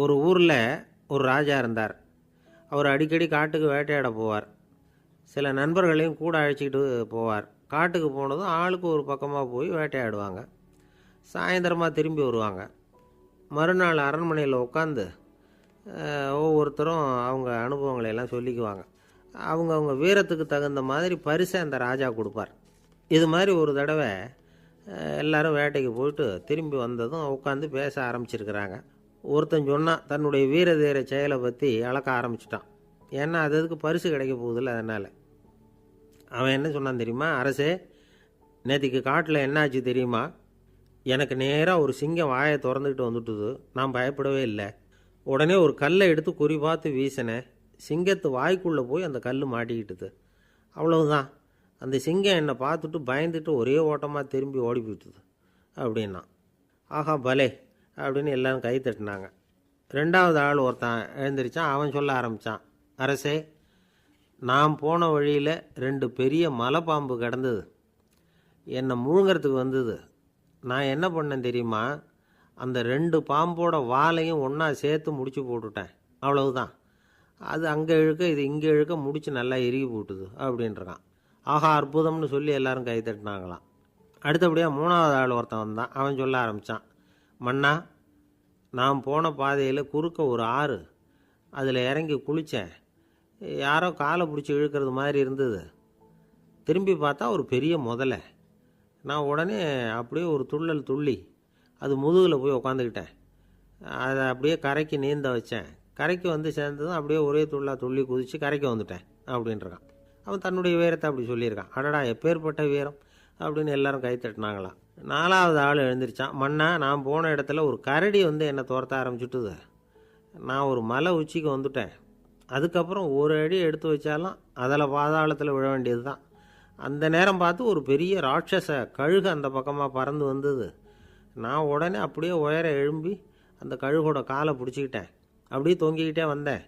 ஒரு ஊரில் ஒரு ராஜா இருந்தார். அவர் அடிக்கடி காட்டுக்கு வேட்டையாட போவார். சில நண்பர்களையும் கூட அழைச்சிக்கிட்டு போவார். காட்டுக்கு போனதும் ஆளுக்கு ஒரு பக்கமாக போய் வேட்டையாடுவாங்க. சாயந்தரமாக திரும்பி வருவாங்க. மறுநாள் அரண்மனையில் உட்காந்து ஒவ்வொருத்தரும் அவங்க அனுபவங்களை எல்லாம் சொல்லிக்குவாங்க. அவங்க வீரத்துக்கு தகுந்த மாதிரி பரிசை அந்த ராஜா கொடுப்பார். இது மாதிரி ஒரு தடவை எல்லாரும் வேட்டைக்கு போயிட்டு திரும்பி வந்ததும் உட்காந்து பேச ஆரம்பிச்சிருக்கிறாங்க. ஒருத்தன் சொன்னான், தன்னுடைய வீர தீர செயலை பற்றி அளக்க ஆரம்பிச்சிட்டான். ஏன்னா அதுக்கு பரிசு கிடைக்க போகுதில்ல, அதனால். அவன் என்ன சொன்னான் தெரியுமா? அரசே, நேற்றுக்கு காட்டில் என்னாச்சு தெரியுமா? எனக்கு நேராக ஒரு சிங்கம் வாயை திறந்துக்கிட்டு வந்துட்டுது. நான் பயப்படவே இல்லை. உடனே ஒரு கல்லை எடுத்து குறி பார்த்து வீசினேன். சிங்கத்து வாய்க்குள்ளே போய் அந்த கல் மாட்டிக்கிட்டுது. அவ்வளவுதான். அந்த சிங்கம் என்னை பார்த்துட்டு பயந்துட்டு ஒரே ஓட்டமாக திரும்பி ஓடி போயிட்டுது அப்படின்னா. ஆஹா பலே அப்படின்னு எல்லாரும் கை தட்டினாங்க. ரெண்டாவது ஆள் ஒருத்தன் எழுந்திரிச்சான். அவன் சொல்ல ஆரம்பித்தான், அரசே, நான் போன வழியில் 2 பெரிய மலைப்பாம்பு கிடந்தது. என்னை முழுங்கிறதுக்கு வந்தது. நான் என்ன பண்ணேன் தெரியுமா? அந்த 2 பாம்போட வாலையும் ஒன்றா சேர்த்து முடிச்சு போட்டுட்டேன். அவ்வளவுதான். அது அங்கே இழுக்க இது இங்கே இழுக்க முடிச்சு நல்லா இறுகி போட்டுது அப்படின்றான். ஆஹா அற்புதம்னு சொல்லி எல்லாரும் கை தட்டினாங்களாம். அடுத்தபடியாக 3வது ஆள் ஒருத்தன் வந்தான். அவன் சொல்ல ஆரம்பித்தான், மன்னா, நான் போன பாதையில் குறுக்க ஒரு ஆறு. அதில் இறங்கி குளித்தேன். யாரோ காலை பிடிச்சி இழுக்கிறது மாதிரி இருந்தது. திரும்பி பார்த்தா ஒரு பெரிய முதலை. நான் உடனே அப்படியே ஒரு துள்ளல் துள்ளி அது முதுகில் போய் உக்காந்துக்கிட்டேன். அதை அப்படியே கரைக்கு நீந்த வச்சேன். கரைக்கு வந்து சேர்ந்ததும் அப்படியே ஒரே துள்ளி குதித்து கரைக்கு வந்துட்டேன் அப்படின்றான். அவன் தன்னுடைய வீரத்தை அப்படி சொல்லியிருக்கான். அடடா எப்பேற்பட்ட வீரம் அப்படின்னு எல்லாரும் கை தட்டினாங்களாம். 4வது ஆள் எழுந்திரிச்சான். மன்னா, நான் போன இடத்துல ஒரு கரடி வந்து என்னை துரத்த ஆரம்பிச்சுட்டுது. நான் ஒரு மலை உச்சிக்கு வந்துட்டேன். அதுக்கப்புறம் ஒரு அடி எடுத்து வச்சாலும் அதில் பாதாளத்தில் விழ வேண்டியது தான். அந்த நேரம் பார்த்து ஒரு பெரிய ராட்சச கழுகு அந்த பக்கமாக பறந்து வந்தது. நான் உடனே அப்படியே உயர எழும்பி அந்த கழுகோட காலை பிடிச்சிக்கிட்டேன். அப்படியே தொங்கிக்கிட்டே வந்தேன்.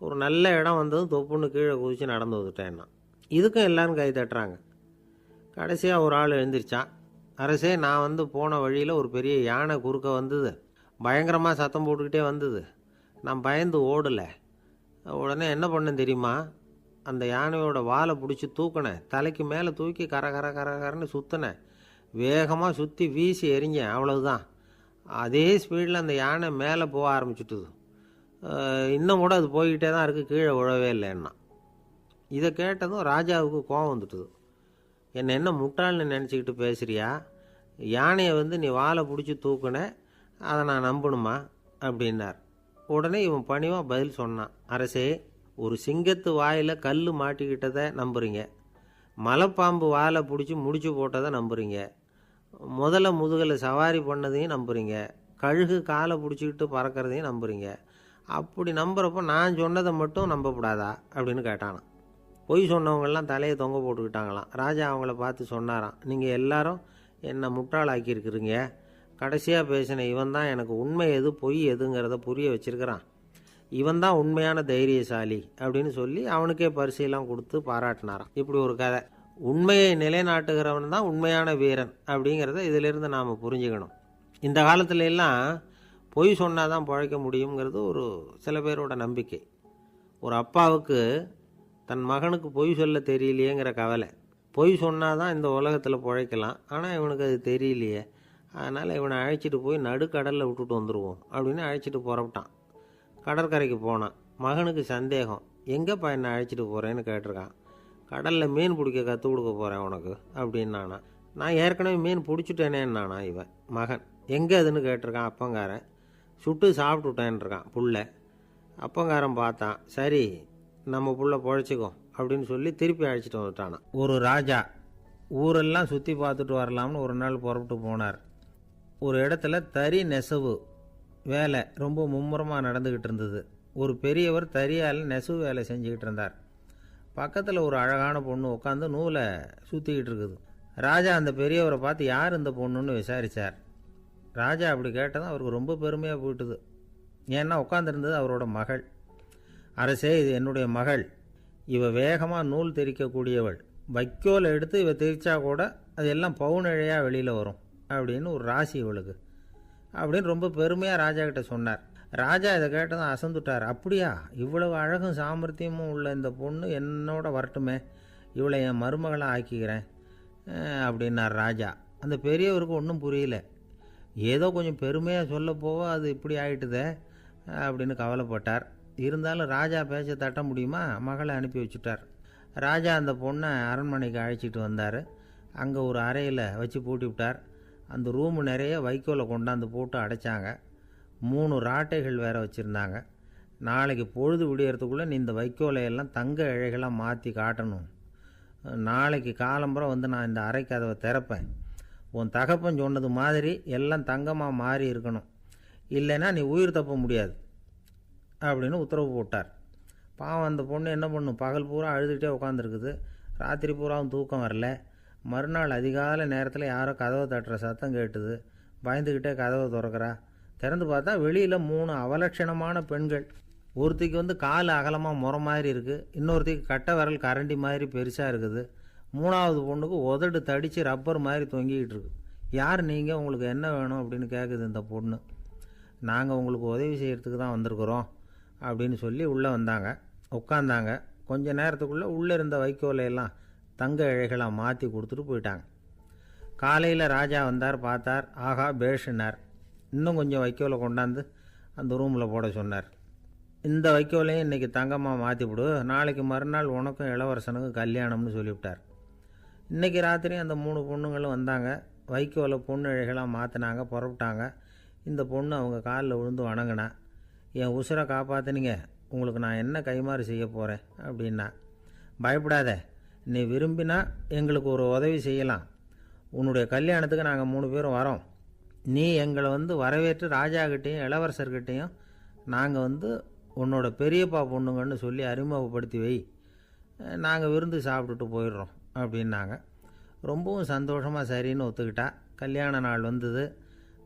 ஒரு நல்ல இடம் வந்ததும் தொப்புன்னு கீழே குதித்து நடந்து வந்துட்டேன்னா. இதுக்கும் எல்லோரும் கை தட்டுறாங்க. கடைசியாக ஒரு ஆள் எழுந்திரிச்சான். அரசே, நான் வந்து போன வழியில் ஒரு பெரிய யானை குறுக்க வந்தது. பயங்கரமாக சத்தம் போட்டுக்கிட்டே வந்தது. நான் பயந்து ஓடலை. உடனே என்ன பண்ணேன் தெரியுமா? அந்த யானையோட வாலை பிடிச்சி தூக்கினேன். தலைக்கு மேலே தூக்கி கரன்னு சுற்றினேன். வேகமாக சுற்றி வீசி எறிஞ்சேன். அவ்வளவுதான். அதே ஸ்பீடில் அந்த யானை மேலே போக ஆரம்பிச்சுட்டுது. இன்னும் கூட அது போய்கிட்டே தான் இருக்குது, கீழே விழவே இல்லைன்னா. இதை கேட்டதும் ராஜாவுக்கு கோபம் வந்துட்டுது. என்ன முட்டாள்னு நினச்சிக்கிட்டு பேசுகிறியா? யானையை வந்து நீ வாலை பிடிச்சி தூக்குன, அதை நான் நம்பணுமா அப்படின்னார். உடனே இவன் பணிவாக பதில் சொன்னான், அரசே, ஒரு சிங்கத்து வாயில் கல் மாட்டிக்கிட்டதை நம்புறீங்க, மலைப்பாம்பு வாலை பிடிச்சி முடிச்சு போட்டதை நம்புறீங்க, முதல்ல முதுகில் சவாரி பண்ணதையும் நம்புறீங்க, கழுகு காலை பிடிச்சிக்கிட்டு பறக்கிறதையும் நம்புறீங்க. அப்படி நம்புறப்போ நான் சொன்னதை மட்டும் நம்பக்கூடாதா அப்படின்னு கேட்டானான். பொய் சொன்னவங்கெல்லாம் தலையை தொங்க போட்டுக்கிட்டாங்களாம். ராஜா அவங்கள பார்த்து சொன்னாராம், நீங்கள் எல்லாரும் என்னை முட்டாளாக்கியிருக்கிறீங்க. கடைசியாக பேசின இவன் தான் எனக்கு உண்மை எது பொய் எதுங்கிறத புரிய வச்சிருக்கிறான். இவன் தான் உண்மையான தைரியசாலி அப்படின்னு சொல்லி அவனுக்கே பரிசெல்லாம் கொடுத்து பாராட்டினாராம். இப்படி ஒரு கதை. உண்மையை நிலைநாட்டுகிறவன் தான் உண்மையான வீரன் அப்படிங்கிறத இதிலிருந்து நாம் புரிஞ்சுக்கணும். இந்த காலத்துல எல்லாம் பொய் சொன்னால் தான் பழைக்க முடியுங்கிறது ஒரு சில பேரோட நம்பிக்கை. ஒரு அப்பாவுக்கு தன் மகனுக்கு பொய் சொல்ல தெரியலையேங்கிற கவலை. பொய் சொன்னால் தான் இந்த உலகத்தில் பிழைக்கலாம், ஆனால் இவனுக்கு அது தெரியலையே, அதனால் இவனை அழைச்சிட்டு போய் நடுக்கடலில் விட்டுட்டு வந்துடுவோம் அப்படின்னு அழைச்சிட்டு புறப்பட்டான். கடற்கரைக்கு போனான். மகனுக்கு சந்தேகம், எங்கேப்பா என்னை அழைச்சிட்டு போகிறேன்னு கேட்டிருக்கான். கடலில் மீன் பிடிக்க கற்றுக் கொடுக்க போகிறேன் உனக்கு அப்படின்னானா. நான் ஏற்கனவே மீன் பிடிச்சிட்டேனேன்னானா இவன் மகன். எங்கே அதுன்னு கேட்டிருக்கான். அப்பங்காரன். சுட்டு சாப்பிட்டுட்டேன்ருக்கான் புள்ள. அப்பங்காரன் பார்த்தான், சரி நம்ம புள்ள பொழைச்சிக்கோ அப்படின்னு சொல்லி திருப்பி அழைச்சிட்டு வந்துட்டானா. ஒரு ராஜா ஊரெல்லாம் சுற்றி பார்த்துட்டு வரலாம்னு ஒரு நாள் புறப்பட்டு போனார். ஒரு இடத்துல தறி நெசவு வேலை ரொம்ப மும்முரமாக நடந்துக்கிட்டு இருந்தது. ஒரு பெரியவர் தறியால் நெசவு வேலை செஞ்சுக்கிட்டு இருந்தார். பக்கத்தில் ஒரு அழகான பொண்ணு உட்காந்து நூலை சுற்றிக்கிட்டு இருக்குது. ராஜா அந்த பெரியவரை பார்த்து யார் இந்த பொண்ணுன்னு விசாரித்தார். ராஜா அப்படி கேட்டதும் அவருக்கு ரொம்ப பெருமையாக போயிட்டுது. ஏன்னா உட்காந்துருந்தது அவரோட மகள். அரசே, இது என்னுடைய மகள். இவ வேகமாக நூல் தெரிக்கக்கூடியவள். வைக்கோல் எடுத்து இவ தெரிச்சா கூட அது எல்லாம் பவுனழையாக வெளியில் வரும் அப்படின்னு ஒரு ராசி இவளுக்கு அப்படின்னு ரொம்ப பெருமையாக ராஜா கிட்ட சொன்னார். ராஜா இதை கேட்டதும் அசந்துட்டார். அப்படியா, இவ்வளவு அழகும் சாமர்த்தியமும் உள்ள இந்த பொண்ணு என்னோட வரட்டுமே, இவளை என் மருமகளாக ஆக்கிக்கிறேன் அப்படின்னார் ராஜா. அந்த பெரியவருக்கு ஒன்றும் புரியல. ஏதோ கொஞ்சம் பெருமையாக சொல்ல போவ அது இப்படி ஆகிட்டுதே அப்படின்னு கவலைப்பட்டார். இருந்தாலும் ராஜா பேச்ச தட்ட முடியுமா, மகளை அனுப்பி வச்சுட்டார். ராஜா அந்த பொண்ணை அரண்மனைக்கு அழைச்சிட்டு வந்தார். அங்கே ஒரு அறையில் வச்சு பூட்டி விட்டார். அந்த ரூமு நிறைய வைக்கோலை கொண்டாந்து போட்டு அடைச்சாங்க. 3 ராட்டைகள் வேறு வச்சுருந்தாங்க. நாளைக்கு பொழுது விடியறதுக்குள்ளே நீ இந்த வைக்கோலையெல்லாம் தங்க இழைகளாக மாற்றி காட்டணும். நாளைக்கு காலம்புறம் வந்து நான் இந்த அறை கதவை திறப்பேன். உன் தகப்பன் சொன்னது மாதிரி எல்லாம் தங்கமாக மாறி இருக்கணும், இல்லைன்னா நீ உயிர் தப்ப முடியாது அப்படின்னு உத்தரவு போட்டார். பாவம் அந்த பொண்ணு என்ன பண்ணும், பகல் பூரா அழுதுகிட்டே உட்காந்துருக்குது. ராத்திரி பூராவும் தூக்கம் வரல. மறுநாள் அதிகாலை நேரத்தில் யாரோ கதவை தட்டுற சத்தம் கேட்டுது. பயந்துக்கிட்டே கதவை திறக்கிறா. திறந்து பார்த்தா வெளியில் 3 அவலட்சணமான பெண்கள். ஒருத்திக்கு வந்து கால் அகலமாக முறை மாதிரி இருக்குது, இன்னொருத்திக்கு கட்டை விரல் கரண்டி மாதிரி பெருசாக இருக்குது, 3ஆவது பொண்ணுக்கு உதடு தடித்து ரப்பர் மாதிரி தொங்கிக்கிட்டு இருக்கு. யார் நீங்கள், உங்களுக்கு என்ன வேணும் அப்படின்னு கேட்குது இந்த பொண்ணு. நாங்கள் உங்களுக்கு உதவி செய்கிறதுக்கு தான் வந்திருக்கிறோம் அப்படின்னு சொல்லி உள்ளே வந்தாங்க. உட்காந்தாங்க. கொஞ்ச நேரத்துக்குள்ளே உள்ளே இருந்த வைக்கோலையெல்லாம் தங்க இழைகளாக மாற்றி கொடுத்துட்டு போயிட்டாங்க. காலையில் ராஜா வந்தார். பார்த்தார். ஆகா பேஷுன்னார். இன்னும் கொஞ்சம் வைக்கோலை கொண்டாந்து அந்த ரூமில் போட சொன்னார். இந்த வைக்கோலையும் இன்றைக்கி தங்கமாக மாற்றிவிடு, நாளைக்கு மறுநாள் உனக்கும் இளவரசனுக்கும் கல்யாணம்னு சொல்லிவிட்டார். இன்றைக்கி ராத்திரி அந்த 3 பொண்ணுங்களும் வந்தாங்க. வைக்கோலை பொண்ணு இழைகளாக மாற்றினாங்க, புறப்பட்டாங்க. இந்த பொண்ணு அவங்க காலில் விழுந்து வணங்கினா. என் உசுரை காப்பாற்றினீங்க, உங்களுக்கு நான் என்ன கைமாறு செய்ய போகிறேன் அப்படின்னா. பயப்படாத, நீ விரும்பினா எங்களுக்கு ஒரு உதவி செய்யலாம். உன்னுடைய கல்யாணத்துக்கு நாங்கள் 3 பேரும் வரோம். நீ எங்களை வந்து வரவேற்று ராஜாக்கிட்டேயும் இளவரசர்கிட்டையும் நாங்கள் வந்து உன்னோட பெரியப்பா பொண்ணுங்கன்னு சொல்லி அறிமுகப்படுத்தி வை, நாங்கள் விருந்து சாப்பிட்டுட்டு போயிடுறோம் அப்படின்னாங்க. ரொம்பவும் சந்தோஷமாக சரின்னு ஒத்துக்கிட்டா. கல்யாண நாள் வந்தது.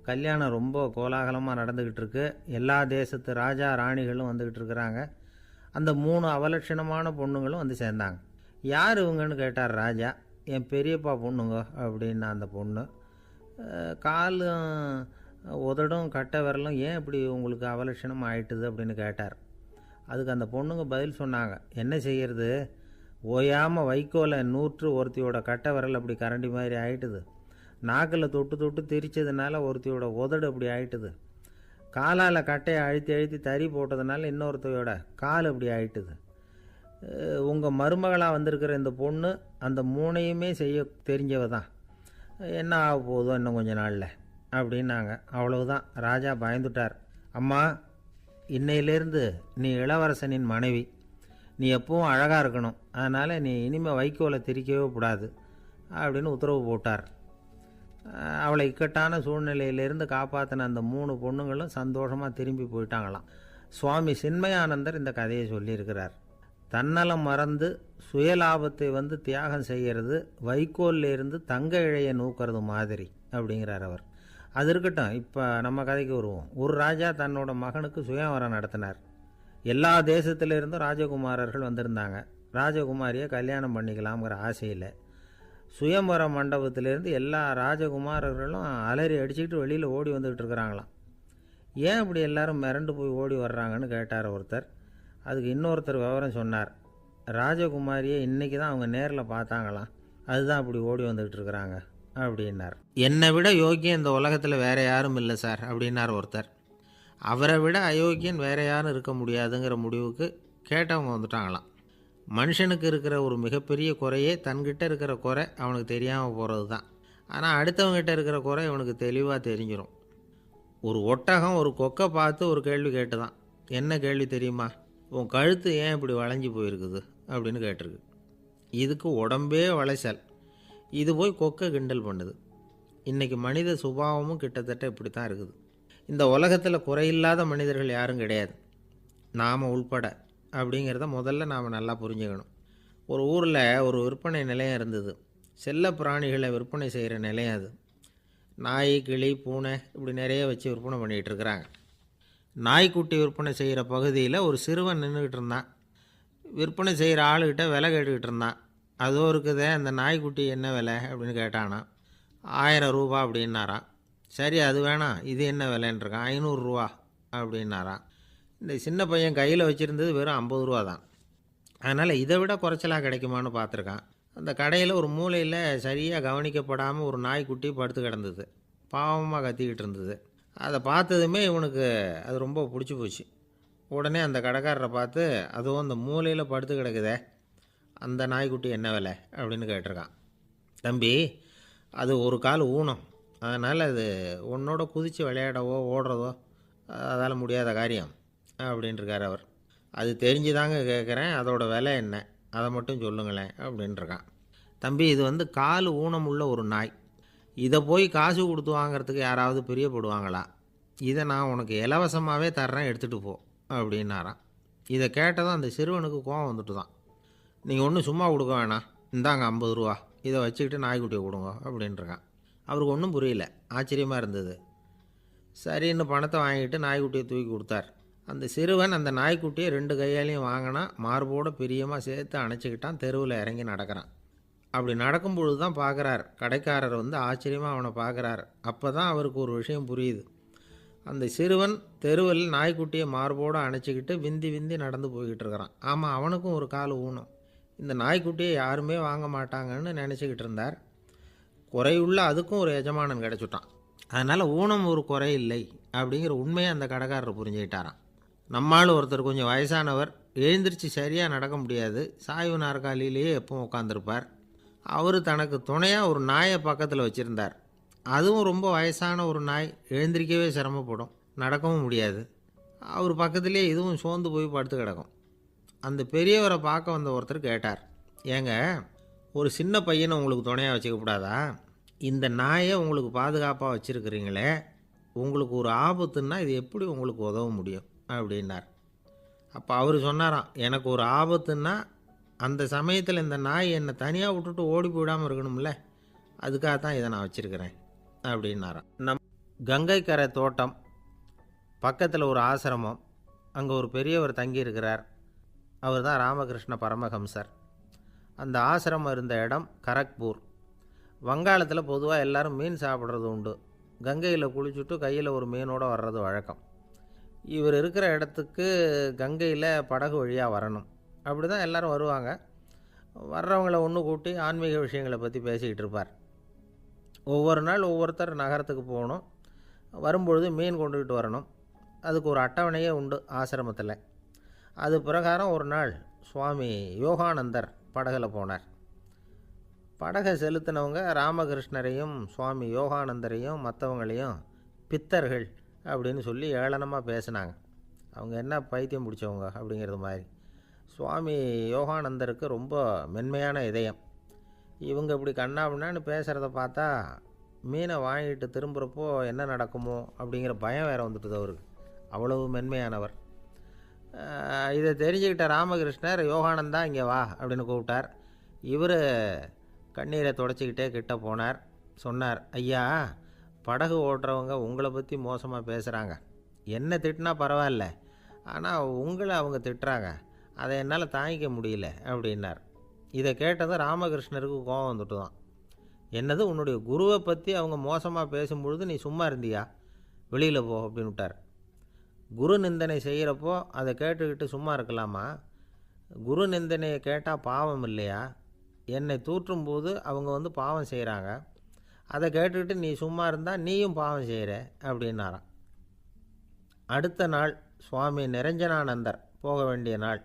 கல்யாணம் ரொம்ப கோலாகலமாக நடந்துக்கிட்டு இருக்கு. எல்லா தேசத்து ராஜா ராணிகளும் வந்துக்கிட்டு இருக்கிறாங்க. அந்த 3 அவலட்சணமான பொண்ணுங்களும் வந்து சேர்ந்தாங்க. யார் இவங்கன்னு கேட்டார் ராஜா. என் பெரியப்பா பொண்ணுங்க அப்படின்னா அந்த பொண்ணு. காலும் உதடும் கட்டை விரலும் ஏன் இப்படி உங்களுக்கு அவலட்சணம் ஆயிட்டுது அப்படின்னு கேட்டார். அதுக்கு அந்த பொண்ணுங்க பதில் சொன்னாங்க. என்ன செய்கிறது, ஓயாமல் வைக்கோலை நூற்று ஒருத்தியோட கட்டை விரல் அப்படி கரண்டி மாதிரி ஆயிட்டுது. நாக்கில் தொட்டு தொட்டு திரிச்சதுனால ஒருத்தியோட உதடு அப்படி ஆயிட்டுது. காலால் கட்டையை அழுத்தி அழுத்தி தறி போட்டதுனால இன்னொருத்தையோட கால் அப்படி ஆயிட்டுது. உங்கள் மருமகளாக வந்திருக்கிற இந்த பொண்ணு அந்த 3ஐயுமே செய்ய தெரிஞ்சவ தான். என்ன ஆக போதோ இன்னும் கொஞ்ச நாளில் அப்படின்னாங்க. அவ்வளவுதான். ராஜா பயந்துட்டார். அம்மா, இன்னையிலேருந்து நீ இளவரசனின் மனைவி. நீ எப்பவும் அழகாக இருக்கணும். அதனால் நீ இனிமேல் வைக்கோலை திரிக்கவே கூடாது அப்படின்னு உத்தரவு போட்டார். அவளை இக்கட்டான சூழ்நிலையிலேருந்து காப்பாற்றின அந்த 3 பொண்ணுங்களும் சந்தோஷமாக திரும்பி போயிட்டாங்களாம். சுவாமி சின்மயானந்தர் இந்த கதையை சொல்லியிருக்கிறார். தன்னலம் மறந்து சுயலாபத்தை வந்து தியாகம் செய்கிறது வைக்கோல்லேருந்து தங்க இழையை நூக்கிறது மாதிரி அப்படிங்கிறார் அவர். அது இருக்கட்டும், இப்போ நம்ம கதைக்கு வருவோம். ஒரு ராஜா தன்னோட மகனுக்கு சுயவரம் நடத்தினார். எல்லா தேசத்திலிருந்தும் ராஜகுமாரர்கள் வந்திருந்தாங்க. ராஜகுமாரியை கல்யாணம் பண்ணிக்கலாம்ங்கிற ஆசையில் சுயம்பர மண்டபத்திலேருந்து எல்லா ராஜகுமாரர்களும் அலறி அடிச்சுக்கிட்டு வெளியில் ஓடி வந்துக்கிட்டு இருக்கிறாங்களாம். ஏன் இப்படி எல்லாரும் மிரண்டு போய் ஓடி வர்றாங்கன்னு கேட்டார் ஒருத்தர். அதுக்கு இன்னொருத்தர் விவரம் சொன்னார். ராஜகுமாரியை இன்றைக்கி தான் அவங்க நேரில் பார்த்தாங்களாம், அதுதான் அப்படி ஓடி வந்துக்கிட்டு இருக்கிறாங்க அப்படின்னார். என்னை விட யோக்கியம் இந்த உலகத்தில் வேறு யாரும் இல்லை சார் அப்படின்னார் ஒருத்தர். அவரை விட அயோக்கியன் வேறு யாரும் இருக்க முடியாதுங்கிற முடிவுக்கு கேட்டவங்க வந்துட்டாங்களாம். மனுஷனுக்கு இருக்கிற ஒரு மிகப்பெரிய குறையே தன்கிட்ட இருக்கிற குறை அவனுக்கு தெரியாமல் போகிறது தான். ஆனால் அடுத்தவங்ககிட்ட இருக்கிற குறை அவனுக்கு தெளிவாக தெரிஞ்சிடும். ஒரு ஒட்டகம் ஒரு கொக்கை பார்த்து ஒரு கேள்வி கேட்டுதான். என்ன கேள்வி தெரியுமா? உன் கழுத்து ஏன் இப்படி வளைஞ்சி போயிருக்குது அப்படின்னு கேட்டிருக்கு. இதுக்கு உடம்பே வளைச்சல். இது போய் கொக்கை கிண்டல் பண்ணுது. இன்றைக்கி மனித சுபாவமும் கிட்டத்தட்ட இப்படி தான் இருக்குது. இந்த உலகத்தில் குறையில்லாத மனிதர்கள் யாரும் கிடையாது, நாம் உள்பட அப்படிங்கிறத முதல்ல நாம் நல்லா புரிஞ்சுக்கணும். ஒரு ஊரில் ஒரு விற்பனை நிலையம் இருந்தது. செல்ல பிராணிகளை விற்பனை செய்கிற நிலையம் அது. நாய், கிளி, பூனை இப்படி நிறைய வச்சு விற்பனை பண்ணிகிட்டு இருக்கிறாங்க. நாய்க்குட்டி விற்பனை செய்கிற பகுதியில் ஒரு சிறுவன் நின்றுக்கிட்டு இருந்தான். விற்பனை செய்கிற ஆளுகிட்ட விலை கேட்டுக்கிட்டு இருந்தான். அதோ இருக்குதே அந்த நாய்க்குட்டி என்ன விலை அப்படின்னு கேட்டானா. 1000 ரூபா அப்படின்னாரான். சரி அது வேணாம், இது என்ன விலைன்னு இருக்கான். 500 ரூபா அப்படின்னாராம். இந்த சின்ன பையன் கையில் வச்சுருந்தது வெறும் 50 ரூபா தான். அதனால் இதை விட குறைச்சலாக கிடைக்குமான்னு பார்த்துருக்கான். அந்த கடையில் ஒரு மூலையில் சரியாக கவனிக்கப்படாமல் ஒரு நாய்க்குட்டி படுத்து கிடந்தது. பாவமாக கத்திக்கிட்டு இருந்தது. அதை பார்த்ததுமே இவனுக்கு அது ரொம்ப பிடிச்சி போச்சு. உடனே அந்த கடைக்காரரை பார்த்து, அதுவும் அந்த மூலையில் படுத்து கிடக்குதே அந்த நாய்க்குட்டி என்ன விலை அப்படின்னு கேட்டிருக்கான். தம்பி, அது ஒரு கால் ஊனம், அதனால் அது உன்னோட குதித்து விளையாடவோ ஓடுறதோ அதால் முடியாத காரியம் அப்படின்ட்டுருக்கார் அவர். அது தெரிஞ்சுதாங்க கேட்குறேன், அதோட விலை என்ன அதை மட்டும் சொல்லுங்களேன் அப்படின்ட்டுருக்கான். தம்பி, இது வந்து கால் ஊனம் உள்ள ஒரு நாய். இதை போய் காசு கொடுத்து வாங்கிறதுக்கு யாராவது பிரியப்படுவாங்களா? இதை நான் உனக்கு இலவசமாகவே தர்றேன், எடுத்துகிட்டு போ அப்படின்னாரான். இதை கேட்டதும் அந்த சிறுவனுக்கு கோவம் வந்துட்டு தான். நீங்கள் ஒன்றும் சும்மா கொடுக்க வேணாம், இந்தாங்க 50 ரூபா, இதை வச்சுக்கிட்டு நாய்க்குட்டியை கொடுங்க அப்படின்ட்டுருக்கான். அவருக்கு ஒன்றும் புரியல, ஆச்சரியமாக இருந்தது. சரின்னு பணத்தை வாங்கிட்டு நாய்க்குட்டியை தூக்கி கொடுத்தார். அந்த சிறுவன் அந்த நாய்க்குட்டியை 2 கையாலையும் வாங்கினா, மார்போடு பிரியமாக சேர்த்து அணைச்சிக்கிட்டான். தெருவில் இறங்கி நடக்கிறான். அப்படி நடக்கும்பொழுது தான் பார்க்குறார், கடைக்காரர் வந்து ஆச்சரியமாக அவனை பார்க்குறார். அப்போ தான் அவருக்கு ஒரு விஷயம் புரியுது. அந்த சிறுவன் தெருவில் நாய்க்குட்டியை மார்போடு அணைச்சிக்கிட்டு விந்தி விந்தி நடந்து போய்கிட்டு இருக்கிறான். ஆமாம், அவனுக்கும் ஒரு கால் ஊனம். இந்த நாய்க்குட்டியை யாருமே வாங்க மாட்டாங்கன்னு நினச்சிக்கிட்டு இருந்தார். குறையுள்ள அதுக்கும் ஒரு எஜமானன் கிடச்சிட்டான். அதனால் ஊனம் ஒரு குறை இல்லை அப்படிங்கிற உண்மையை அந்த கடைக்காரர் புரிஞ்சுக்கிட்டாராம். நம்மால் ஒருத்தர் கொஞ்சம் வயசானவர், எழுந்திரிச்சு சரியாக நடக்க முடியாது, சாய்வு நாற்காலியிலேயே எப்பவும் உட்காந்துருப்பார். அவர் தனக்கு துணையாக ஒரு நாயை பக்கத்தில் வச்சுருந்தார். அதுவும் ரொம்ப வயசான ஒரு நாய், எழுந்திரிக்கவே சிரமப்படும், நடக்கவும் முடியாது. அவர் பக்கத்துலேயே இதுவும் சோர்ந்து போய் படுத்து கிடக்கும். அந்த பெரியவரை பார்க்க வந்த ஒருத்தர் கேட்டார், ஏங்க, ஒரு சின்ன பையனை உங்களுக்கு துணையாக வச்சுக்கப்படாதா? இந்த நாயை உங்களுக்கு பாதுகாப்பாக வச்சுருக்கிறீங்களே, உங்களுக்கு ஒரு ஆபத்துன்னா இது எப்படி உங்களுக்கு உதவ முடியும் அப்படின்னார். அப்போ அவர் சொன்னாராம், எனக்கு ஒரு ஆபத்துன்னா அந்த சமயத்தில் இந்த நாய் என்னை தனியாக விட்டுட்டு ஓடி போயிடாமல் இருக்கணும்ல, அதுக்காக தான் இதை நான் வச்சுருக்கிறேன் அப்படின்னாராம். கங்கை கரை தோட்டம் பக்கத்தில் ஒரு ஆசிரமம், அங்கே ஒரு பெரியவர் தங்கியிருக்கிறார். அவர் தான் ராமகிருஷ்ண பரமஹம்சர். அந்த ஆசிரமம் இருந்த இடம் கரக்பூர். வங்காளத்தில் பொதுவாக எல்லோரும் மீன் சாப்பிட்றது உண்டு. கங்கையில் குளிச்சுட்டு கையில் ஒரு மீனோடு வர்றது வழக்கம். இவர் இருக்கிற இடத்துக்கு கங்கையில் படகு வழியாக வரணும். அப்படி தான் எல்லோரும் வருவாங்க. வர்றவங்களை ஒன்று கூட்டி ஆன்மீக விஷயங்களை பற்றி பேசிக்கிட்டு இருப்பார். ஒவ்வொரு நாள் ஒவ்வொருத்தர் நகரத்துக்கு போகணும், வரும்பொழுது மீன் கொண்டுக்கிட்டு வரணும். அதுக்கு ஒரு அட்டவணையே உண்டு ஆசிரமத்தில். அது பிரகாரம் ஒரு நாள் சுவாமி யோகானந்தர் படகில் போனார். படகை செலுத்தினவங்க ராமகிருஷ்ணரையும் சுவாமி யோகானந்தரையும் மற்றவங்களையும் பித்தர்கள் அப்படின்னு சொல்லி ஏளனமாக பேசினாங்க. அவங்க என்ன பைத்தியம் பிடிச்சவங்க அப்படிங்கிறது மாதிரி. சுவாமி யோகானந்தருக்கு ரொம்ப மென்மையான இதயம். இவங்க இப்படி கண்ணாபின்னான்னு பேசுகிறத பார்த்தா மீனை வாங்கிட்டு திரும்புகிறப்போ என்ன நடக்குமோ அப்படிங்கிற பயம் வேறு வந்துட்டுது அவருக்கு. அவ்வளவு மென்மையானவர். இதை தெரிஞ்சுக்கிட்ட ராமகிருஷ்ணர், யோகானந்தா இங்கே வா அப்படின்னு கூப்பிட்டார். இவர் கண்ணீரை தொடச்சிக்கிட்டே கிட்ட போனார். சொன்னார், ஐயா, படகு ஓட்டுறவங்க உங்களை பற்றி மோசமாக பேசுகிறாங்க. என்ன திட்டினா பரவாயில்ல, ஆனால் உங்களை அவங்க திட்டுறாங்க, அதை என்னால் தாங்கிக்க முடியல அப்படின்னார். இதை கேட்டதும் ராமகிருஷ்ணருக்கு கோபம் வந்துட்டு தான். என்னது, உன்னுடைய குருவை பற்றி அவங்க மோசமாக பேசும்பொழுது நீ சும்மா இருந்தியா? வெளியில் போ அப்படின்னு விட்டார். குரு நிந்தனை செய்கிறப்போ அதை கேட்டுக்கிட்டு சும்மா இருக்கலாமா? குரு நிந்தனையை கேட்டால் பாவம் இல்லையா? என்னை தூற்றும்போது அவங்க வந்து பாவம் செய்கிறாங்க, அதை கேட்டுக்கிட்டு நீ சும்மா இருந்தால் நீயும் பாவம் செய்கிற அப்படின்னாராம். அடுத்த நாள் சுவாமி நிரஞ்சனானந்தர் போக வேண்டிய நாள்.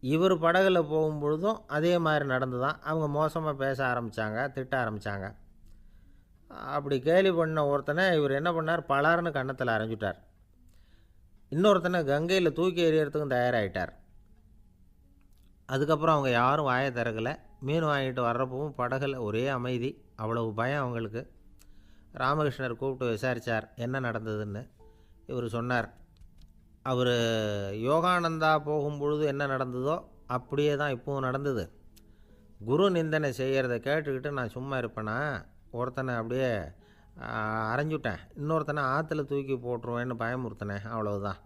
இவர் படகுல போகும்பொழுதும் அதே மாதிரி நடந்து தான். அவங்க மோசமாக பேச ஆரம்பித்தாங்க, திட்ட ஆரம்பித்தாங்க. அப்படி கேலி பண்ண ஒருத்தனை இவர் என்ன பண்ணார், பலார்னு கன்னத்தில் அரைஞ்சிட்டார். இன்னொருத்தனை கங்கையில் தூக்கி எறியறதுக்கும் தயாராகிட்டார். அதுக்கப்புறம் அவங்க யாரும் வாயை திறக்கலை. மீன் வாங்கிட்டு வர்றப்பவும் படகுல ஒரே அமைதி, அவ்வளவு பயம் அவங்களுக்கு. ராமகிருஷ்ணர் கூப்பிட்டு விசாரித்தார் என்ன நடந்ததுன்னு. இவர் சொன்னார், அவர் யோகானந்தா போகும்பொழுது என்ன நடந்ததோ அப்படியே தான் இப்போவும் நடந்தது. குரு நிந்தனை செய்கிறத கேட்டுக்கிட்டு நான் சும்மா இருப்பேனா? ஒருத்தனை அப்படியே அரைஞ்சுட்டேன், இன்னொருத்தனை ஆற்றுல தூக்கி போட்டுருவேன்னு பயமுறுத்தினேன், அவ்வளவுதான்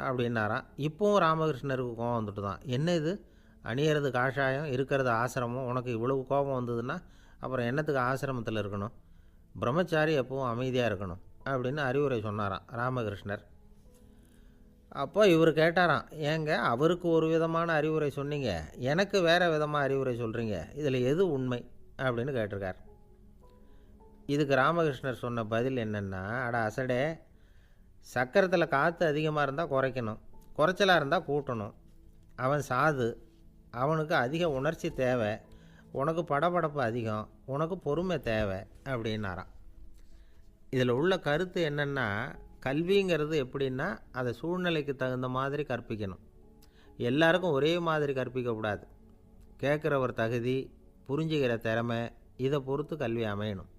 அப்படின்னாராம். இப்போவும் ராமகிருஷ்ணருக்கு கோபம் வந்துட்டு தான். என்ன இது, அணியறது காஷாயம், இருக்கிறது ஆசிரமம், உனக்கு இவ்வளவு கோபம் வந்ததுன்னா அப்புறம் என்னத்துக்கு ஆசிரமத்தில் இருக்கணும்? பிரம்மச்சாரி எப்பவும் அமைதியாக இருக்கணும். அப்படின்னு அறிவுரை சொன்னாராம் ராமகிருஷ்ணர். அப்போ இவர் கேட்டாராம், ஏங்க அவருக்கு ஒரு விதமான அறிவுரை சொன்னீங்க, எனக்கு வேறு விதமாக அறிவுரை சொல்கிறீங்க, இதில் எது உண்மை அப்படின்னு கேட்டிருக்கார். இதுக்கு ராமகிருஷ்ணர் சொன்ன பதில் என்னென்னா, அட அசடே, சக்கரத்தில் காற்று அதிகமாக இருந்தால் குறைக்கணும், குறைச்சலாக இருந்தால் கூட்டணும். அவன் சாது, அவனுக்கு அதிக உணர்ச்சி தேவை, உனக்கு படபடப்பு அதிகம், உனக்கு பொறுமை தேவை அப்படின்னாராம். இதில் உள்ள கருத்து என்னென்னா, கல்விங்கிறது எப்படின்னா அதை சூழ்நிலைக்கு தகுந்த மாதிரி கற்பிக்கணும். எல்லாருக்கும் ஒரே மாதிரி கற்பிக்கக்கூடாது. கேட்குறவர் தகுதி, புரிஞ்சுக்கிற திறமை, இதை பொறுத்து கல்வி அமையணும்.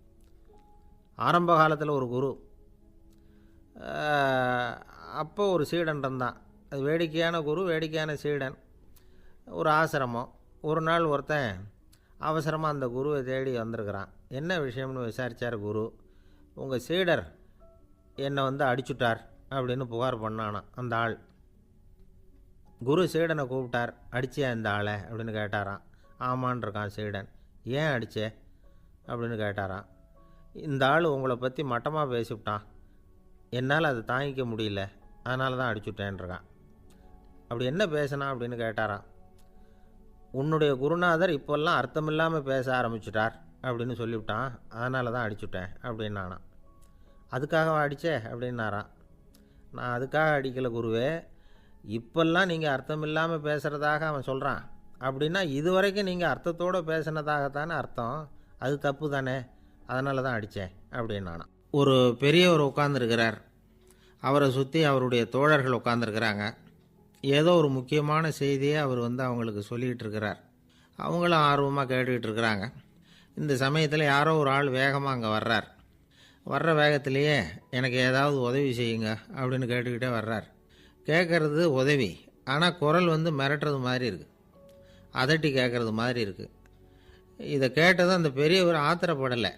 ஆரம்ப காலத்தில் ஒரு குரு, அப்போ ஒரு சீடன் இருந்தான். அது வேடிக்கையான குரு, வேடிக்கையான சீடன். ஒரு ஆசிரமம். ஒரு நாள் ஒருத்தன் அவசரமாக அந்த குருவை தேடி வந்திருக்கிறான். என்ன விஷயம்னு விசாரித்தார் குரு. உங்கள் சீடர் என்னை அடிச்சுட்டார் அப்படின்னு புகார் பண்ணானான் அந்த ஆள். குரு சீடனை கூப்பிட்டார். அடிச்சியா இந்த ஆளை அப்படின்னு கேட்டாரான். ஆமான் இருக்கான் சீடன். ஏன் அடித்தே அப்படின்னு கேட்டாரான். இந்த ஆள் உங்களை பற்றி மட்டமாக பேசிவிட்டான், என்னால் அதை தாங்கிக்க முடியல, அதனால தான் அடிச்சுட்டேன்ருக்கான். அப்படி என்ன பேசினான் அப்படின்னு கேட்டாரான். உன்னுடைய குருநாதர் இப்போல்லாம் அர்த்தமில்லாமல் பேச ஆரம்பிச்சுட்டார் அப்படின்னு சொல்லிவிட்டான், அதனால தான் அடிச்சுட்டேன் அப்படின்னானான். அதுக்காக அடித்தே அப்படின்னாரான். நான் அதுக்காக அடிக்கலை குருவே, இப்போல்லாம் நீங்கள் அர்த்தமில்லாமல் பேசுகிறதாக அவன் சொல்கிறான், அப்படின்னா இதுவரைக்கும் நீங்கள் அர்த்தத்தோடு பேசினதாகத்தானே அர்த்தம், அது தப்பு தானே, அதனால தான் அடித்தேன் அப்படின்னானான். ஒரு பெரியவர் உட்கார்ந்துருக்கிறார். அவரை சுற்றி அவருடைய தோழர்கள் உட்காந்துருக்கிறாங்க. ஏதோ ஒரு முக்கியமான செய்தியை அவர் அவங்களுக்கு சொல்லிகிட்டு இருக்கிறார். அவங்களும் ஆர்வமாக கேட்டுக்கிட்டு இருக்கிறாங்க. இந்த சமயத்தில் யாரோ ஒரு ஆள் வேகமாக அங்கே வர்றார். வர்ற வேகத்திலேயே எனக்கு ஏதாவது உதவி செய்யுங்க அப்படின்னு கேட்டுக்கிட்டே வர்றார். கேட்குறது உதவி, ஆனால் குரல் மிரட்டுறது மாதிரி இருக்குது, அதட்டி கேட்குறது மாதிரி இருக்குது. இதை கேட்டதும் அந்த பெரியவர் ஆத்திரப்படலை,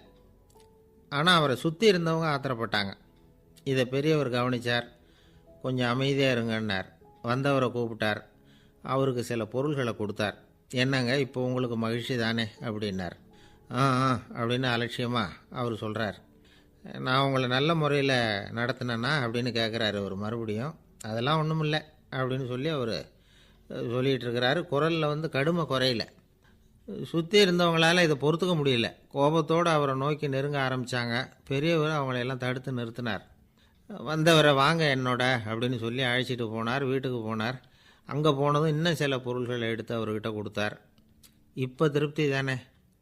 ஆனால் அவரை சுற்றி இருந்தவங்க ஆத்திரப்பட்டாங்க. இதை பெரியவர் கவனித்தார். கொஞ்சம் அமைதியாக இருங்கன்னார். வந்தவரை கூப்பிட்டார். அவருக்கு சில பொருள்களை கொடுத்தார். என்னங்க இப்போ உங்களுக்கு மகிழ்ச்சி தானே அப்படின்னார். ஆ அப்படின்னு அலட்சியமாக அவர் சொல்கிறார். நான் உங்களை நல்ல முறையில் நடத்தினேன்னா அப்படின்னு கேட்குறாரு அவர் மறுபடியும். அதெல்லாம் ஒன்றும் இல்லை அப்படின்னு சொல்லி அவர் சொல்லிகிட்டு இருக்கிறாரு. குரலில் கடுமை குறையில. சுற்றி இருந்தவங்களால் இதை பொறுத்துக்க முடியல. கோபத்தோடு அவரை நோக்கி நெருங்க ஆரம்பித்தாங்க. பெரியவர் அவங்களையெல்லாம் தடுத்து நிறுத்தினார். வந்தவரை வாங்க என்னோட அப்படின்னு சொல்லி அழைச்சிட்டு போனார். வீட்டுக்கு போனார். அங்கே போனதும் இன்னும் சில பொருள்களை எடுத்து அவர்கிட்ட கொடுத்தார். இப்போ திருப்தி தானே,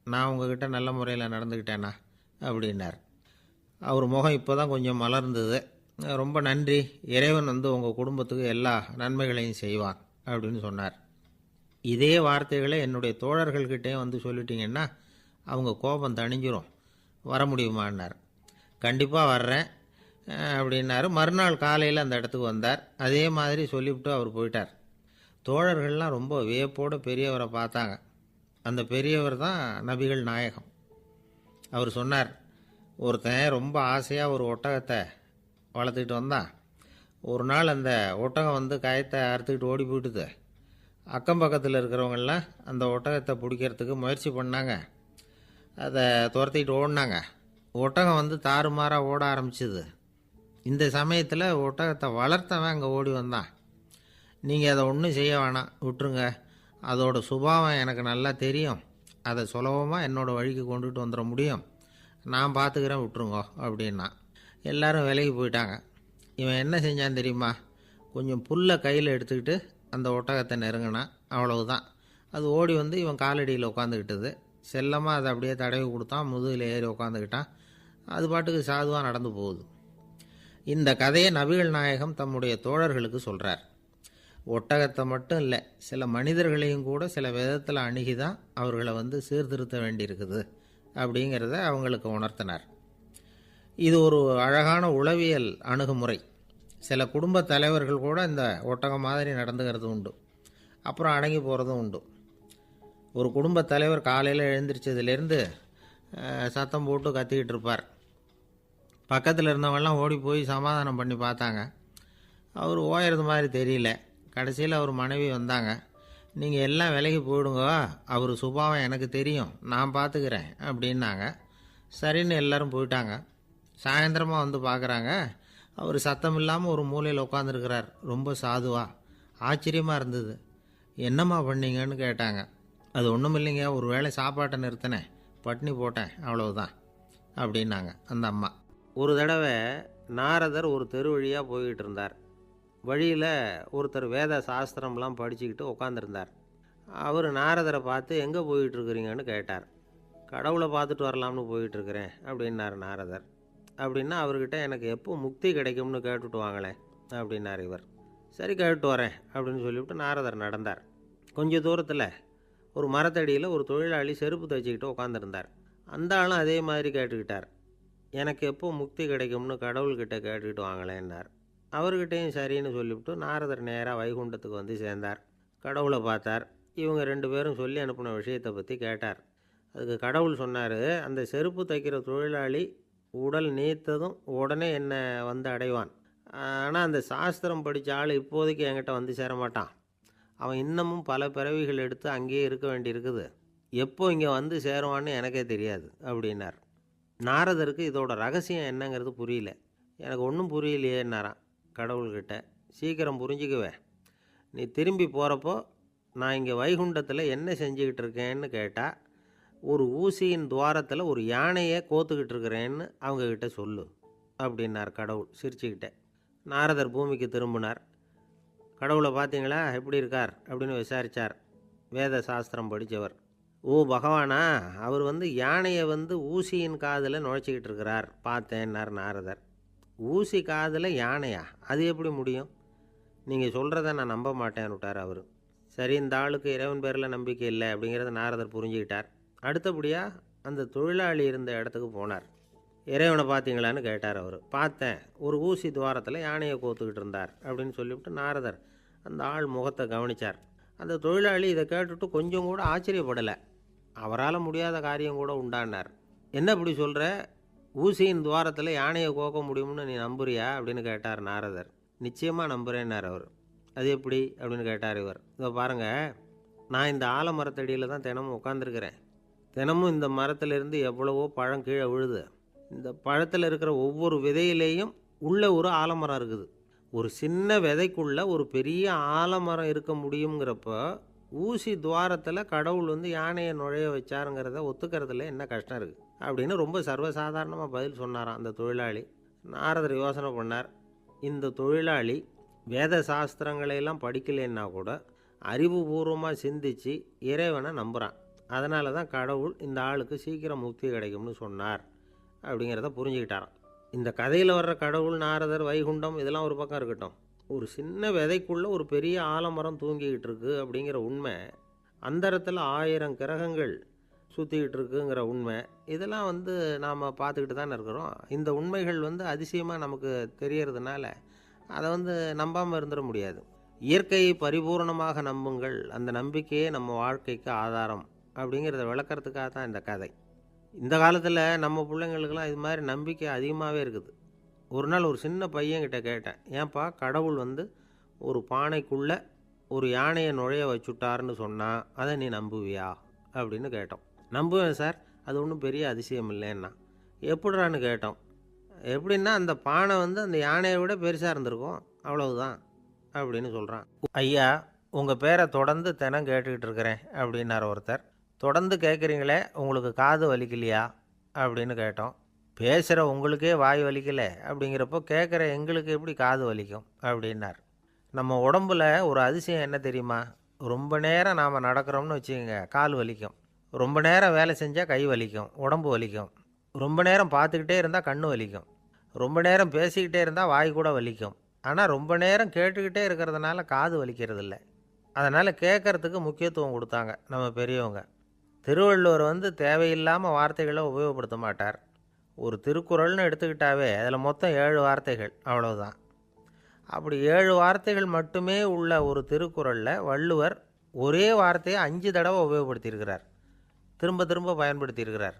நான் உங்ககிட்ட நல்ல முறையில் நடந்துக்கிட்டேனா அப்படின்னார். அவர் முகம் இப்போ தான் கொஞ்சம் மலர்ந்தது. ரொம்ப நன்றி, இறைவன் உங்கள் குடும்பத்துக்கு எல்லா நன்மைகளையும் செய்வான் அப்படின்னு சொன்னார். இதே வார்த்தைகளை என்னுடைய தோழர்கள்கிட்டே சொல்லிட்டீங்கன்னா அவங்க கோபம் தணிஞ்சிரும், வர முடியுமான்னார். கண்டிப்பாக வர்றேன் அப்படின்னாரு. மறுநாள் காலையில் அந்த இடத்துக்கு வந்தார். அதே மாதிரி சொல்லிவிட்டு அவர் போயிட்டார். தோழர்கள்லாம் ரொம்ப வியப்போடு பெரியவரை பார்த்தாங்க. அந்த பெரியவர் தான் நபிகள் நாயகம். அவர் சொன்னார், ஒருத்தன் ரொம்ப ஆசையாக ஒரு ஒட்டகத்தை வளர்த்துக்கிட்டு வந்தான். ஒரு நாள் அந்த ஒட்டகம் கயத்தை அறுத்துக்கிட்டு ஓடி போயிட்டுது. அக்கம் பக்கத்தில் இருக்கிறவங்கெல்லாம் அந்த ஒட்டகத்தை பிடிக்கிறதுக்கு முயற்சி பண்ணாங்க. அதை துரத்திக்கிட்டு ஓடினாங்க. ஒட்டகம் தாறுமாறாக ஓட ஆரம்பிச்சிது. இந்த சமயத்தில் ஒட்டகத்தை வளர்த்தவன் அங்கே ஓடி வந்தான். நீங்கள் அதை ஒன்றும் செய்ய வேணாம், விட்டுருங்க, அதோட சுபாவம் எனக்கு நல்லா தெரியும், அதை சுலபமாக என்னோடய வழிக்கு கொண்டுட்டு வந்துட முடியும், நான் பார்த்துக்கிறேன், விட்டுருங்கோ அப்படின்னா. எல்லோரும் விலைக்கு போயிட்டாங்க. இவன் என்ன செஞ்சான் தெரியுமா? கொஞ்சம் புல்லை கையில் எடுத்துக்கிட்டு அந்த ஒட்டகத்தை நெருங்கினான். அவ்வளவுதான். அது ஓடி இவன் காலடியில் உட்காந்துக்கிட்டது. செல்லமாக அதை அப்படியே தடவி கொடுத்தான். முதுகில் ஏறி உட்காந்துக்கிட்டான். அது பாட்டுக்கு சாதுவாக நடந்து போகுது. இந்த கதையை நபிகள் நாயகம் தம்முடைய தோழர்களுக்கு சொல்கிறார். ஒட்டகத்தை மட்டும் இல்லை, சில மனிதர்களையும் கூட சில விதத்தில் அணுகி தான் அவர்களை சீர்திருத்த வேண்டியிருக்குது அப்படிங்கிறத அவங்களுக்கு உணர்த்தினார். இது ஒரு அழகான உளவியல் அணுகுமுறை. சில குடும்ப தலைவர்கள் கூட இந்த ஒட்டகம் மாதிரி நடந்துக்கிறது உண்டு, அப்புறம் அடங்கி போகிறதும் உண்டு. ஒரு குடும்ப தலைவர் காலையில் எழுந்திரிச்சதுலேருந்து சத்தம் போட்டு கத்திக்கிட்டு இருப்பார். பக்கத்தில் இருந்தவங்கெல்லாம் ஓடி போய் சமாதானம் பண்ணி பார்த்தாங்க. அவர் ஓயறது மாதிரி தெரியல. கடைசியில் அவர் மனைவி வந்தாங்க. நீங்கள் எல்லாம் விலைக்கு போயிடுங்க, அவர் சுபாவம் எனக்கு தெரியும், நான் பார்த்துக்கிறேன் அப்படின்னாங்க. சரின்னு எல்லோரும் போயிட்டாங்க. சாயந்தரமாக வந்து பார்க்குறாங்க. அவர் சத்தம் இல்லாமல் ஒரு மூலையில் உட்காந்துருக்கிறார். ரொம்ப சாதுவா. ஆச்சரியமாக இருந்தது. என்னம்மா பண்ணீங்கன்னு கேட்டாங்க. அது ஒன்றும் இல்லைங்க, ஒரு வேளை சாப்பாட்டை நிறுத்தினேன், பட்னி போட்டேன், அவ்வளவுதான் அப்படின்னாங்க அந்த அம்மா. ஒரு தடவை நாரதர் ஒரு தெரு வழியாக போய்கிட்டு இருந்தார். வழியில் ஒருத்தர் வேத சாஸ்திரம்லாம் படிச்சுக்கிட்டு உட்காந்துருந்தார். அவர் நாரதரை பார்த்து எங்கே போயிட்டுருக்குறீங்கன்னு கேட்டார். கடவுளை பார்த்துட்டு வரலாம்னு போயிட்டுருக்கிறேன் அப்படின்னார் நாரதர். அப்படின்னா அவர்கிட்ட எனக்கு எப்போ முக்தி கிடைக்கும்னு கேட்டுட்டு வாங்களேன் அப்படின்னார் இவர். சரி, கேட்டு வரேன் அப்படின்னு சொல்லிவிட்டு நாரதர் நடந்தார். கொஞ்சம் தூரத்தில் ஒரு மரத்தடியில் ஒரு தொழிலாளி செருப்பு தைச்சிக்கிட்டு உட்காந்துருந்தார். அந்த ஆளும் அதே மாதிரி கேட்டுக்கிட்டார். எனக்கு எப்போ முக்தி கிடைக்கும்னு கடவுள்கிட்ட கேட்டுக்கிட்டு வாங்களேன்னார். அவர்கிட்டையும் சரின்னு சொல்லிவிட்டு நாரதர் நேராக வைகுண்டத்துக்கு வந்து சேர்ந்தார். கடவுளை பார்த்தார். இவங்க 2 பேரும் சொல்லி அனுப்பின விஷயத்தை பற்றி கேட்டார். அதுக்கு கடவுள் சொன்னார், அந்த செருப்பு தைக்கிற தொழிலாளி உடல் நீத்ததும் உடனே என்னை வந்து அடைவான். ஆனால் அந்த சாஸ்திரம் படித்த ஆள் இப்போதைக்கு என்கிட்ட வந்து சேரமாட்டான். அவன் இன்னமும் பல பிறவிகள் எடுத்து அங்கேயே இருக்க வேண்டியிருக்குது. எப்போ இங்கே வந்து சேருவான்னு எனக்கே தெரியாது அப்படின்னார். நாரதருக்கு இதோட ரகசியம் என்னங்கிறது புரியல. எனக்கு ஒன்றும் புரியலையேன்னாரான் கடவுள்கிட்ட. சீக்கிரம் புரிஞ்சுக்குவேன். நீ திரும்பி போகிறப்போ நான் இங்கே வைகுண்டத்தில் என்ன செஞ்சுக்கிட்டு இருக்கேன்னு கேட்டால், ஒரு ஊசியின் துவாரத்தில் ஒரு யானையை கோத்துக்கிட்டு இருக்கிறேன்னு அவங்கக்கிட்ட சொல்லு அப்படின்னார் கடவுள் சிரிச்சுக்கிட்டே. நாரதர் பூமிக்கு திரும்பினார். கடவுளை பார்த்தீங்களா, எப்படி இருக்கார் அப்படின்னு விசாரித்தார் வேத சாஸ்திரம் படித்தவர். ஓ பகவானா, அவர் யானையை ஊசியின் காதில் நுழைச்சிக்கிட்டு இருக்கிறார் பார்த்தேன்னார் நாரதர். ஊசி காதில் யானையா? அது எப்படி முடியும்? நீங்கள் சொல்கிறத நான் நம்ப மாட்டேன்னு விட்டார் அவர். சரி, இந்த ஆளுக்கு இறைவன் பேரில் நம்பிக்கை இல்லை அப்படிங்கிறத நாரதர் புரிஞ்சுக்கிட்டார். அடுத்தபடியாக அந்த தொழிலாளி இருந்த இடத்துக்கு போனார். இறைவனை பார்த்தீங்களான்னு கேட்டார் அவர். பார்த்தேன், ஒரு ஊசி துவாரத்தில் யானையை கோத்துக்கிட்டு இருந்தார் அப்படின்னு சொல்லிவிட்டு நாரதர் அந்த ஆள் முகத்தை கவனித்தார். அந்த தொழிலாளி இதை கேட்டுட்டு கொஞ்சம் கூட ஆச்சரியப்படலை. அவரால் முடியாத காரியம் கூட உண்டானார். என்ன இப்படி சொல்கிற? ஊசியின் துவாரத்தில் யானையை கோக்க முடியும்னு நீ நம்புறியா அப்படின்னு கேட்டார் நாரதர். நிச்சயமாக நம்புகிறேன்னார் அவர். அது எப்படி அப்படின்னு கேட்டார் இவர். இதோ பாருங்கள், நான் இந்த ஆலமரத்தடியில் தான் தினமும் உட்காந்துருக்கிறேன். தினமும் இந்த மரத்திலிருந்து எவ்வளவோ பழம் கீழே விழுது. இந்த பழத்தில் இருக்கிற ஒவ்வொரு விதையிலேயும் உள்ள ஒரு ஆலமரம் இருக்குது. ஒரு சின்ன விதைக்குள்ளே ஒரு பெரிய ஆலமரம் இருக்க முடியுங்கிறப்ப ஊசி துவாரத்தில் கடவுள் யானையை நுழைய வச்சாருங்கிறத ஒத்துக்கிறதுல என்ன கஷ்டம் இருக்குது அப்படின்னு ரொம்ப சர்வசாதாரணமாக பதில் சொன்னாராம் அந்த தொழிலாளி. நாரதர் யோசனை பண்ணார். இந்த தொழிலாளி வேத சாஸ்திரங்களையெல்லாம் படிக்கலைன்னா கூட அறிவுபூர்வமாக சிந்தித்து இறைவனை நம்புகிறான். அதனால தான் கடவுள் இந்த ஆளுக்கு சீக்கிரம் முக்தி கிடைக்கும்னு சொன்னார் அப்படிங்கிறத புரிஞ்சுக்கிட்டாராம். இந்த கதையில் வர்ற கடவுள், நாரதர், வைகுண்டம் இதெல்லாம் ஒரு பக்கம் இருக்கட்டும், ஒரு சின்ன விதைக்குள்ளே ஒரு பெரிய ஆலமரம் தூங்கிக்கிட்டு இருக்கு அப்படிங்கிற உண்மை, அந்தரத்தில் 1000 கிரகங்கள் சுற்றிக்கிட்டு இருக்குங்கிற உண்மை, இதெல்லாம் நாம் பார்த்துக்கிட்டு தானே இருக்கிறோம். இந்த உண்மைகள் அதிசயமாக நமக்கு தெரியறதுனால அதை நம்பாமல் இருந்துட முடியாது. இயற்கையை பரிபூர்ணமாக நம்புங்கள், அந்த நம்பிக்கையே நம்ம வாழ்க்கைக்கு ஆதாரம் அப்படிங்கிறத விளக்கறதுக்காக தான் இந்த கதை. இந்த காலத்தில் நம்ம பிள்ளைங்களுக்கெல்லாம் இது மாதிரி நம்பிக்கை அதிகமாகவே இருக்குது. ஒரு நாள் ஒரு சின்ன பையன்கிட்ட கேட்டேன், ஏன்பா கடவுள் ஒரு பானைக்குள்ளே ஒரு யானையை நுழைய வச்சுட்டாருன்னு சொன்னால் அதை நீ நம்புவியா அப்படின்னு கேட்டோம். நம்புவேன் சார், அது ஒன்றும் பெரிய அதிசயம் இல்லைன்னா. எப்படிறான்னு கேட்டோம். எப்படின்னா அந்த பானை அந்த யானையை விட பெருசாக இருந்திருக்கும், அவ்வளவுதான் அப்படின்னு சொல்கிறான். ஐயா, உங்கள் பேரை தொடர்ந்து தினம் கேட்டுக்கிட்டு இருக்கிறேன் அப்படின்னார் ஒருத்தர். தொடர்ந்து கேட்குறீங்களே, உங்களுக்கு காது வலிக்கலையா அப்படின்னு கேட்டோம். பேசுகிற உங்களுக்கே வாய் வலிக்கலை அப்படிங்கிறப்போ கேட்குற எங்களுக்கு எப்படி காது வலிக்கும் அப்படின்னார். நம்ம உடம்புல ஒரு அதிசயம் என்ன தெரியுமா? ரொம்ப நேரம் நாம் நடக்கிறோம்னு வச்சுக்கோங்க, கால் வலிக்கும். ரொம்ப நேரம் வேலை செஞ்சால் கை வலிக்கும், உடம்பு வலிக்கும். ரொம்ப நேரம் பார்த்துக்கிட்டே இருந்தால் கண் வலிக்கும். ரொம்ப நேரம் பேசிக்கிட்டே இருந்தால் வாய் கூட வலிக்கும். ஆனால் ரொம்ப நேரம் கேட்டுக்கிட்டே இருக்கிறதுனால காது வலிக்கிறது இல்லை. அதனால் கேட்குறதுக்கு முக்கியத்துவம் கொடுத்தாங்க நம்ம பெரியவங்க. திருவள்ளுவர் தேவையில்லாமல் வார்த்தைகளை உபயோகப்படுத்த மாட்டார். ஒரு திருக்குறள்னு எடுத்துக்கிட்டாவே அதில் மொத்தம் 7 வார்த்தைகள், அவ்வளவுதான். அப்படி 7 வார்த்தைகள் மட்டுமே உள்ள ஒரு திருக்குறளில் வள்ளுவர் ஒரே வார்த்தையை 5 தடவை உபயோகப்படுத்தியிருக்கிறார், திரும்ப திரும்ப பயன்படுத்தியிருக்கிறார்.